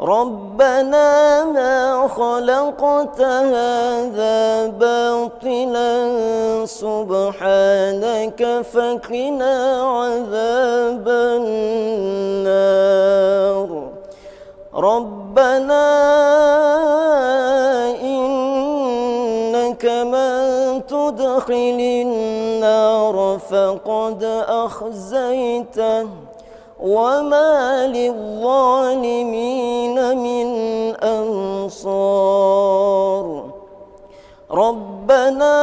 ربنا ما خلقت هذا باطلا سبحانك فقنا عذاب النار. ربنا إنك من تدخل النار فقد أخزيته وما للظالمين من أنصار. ربنا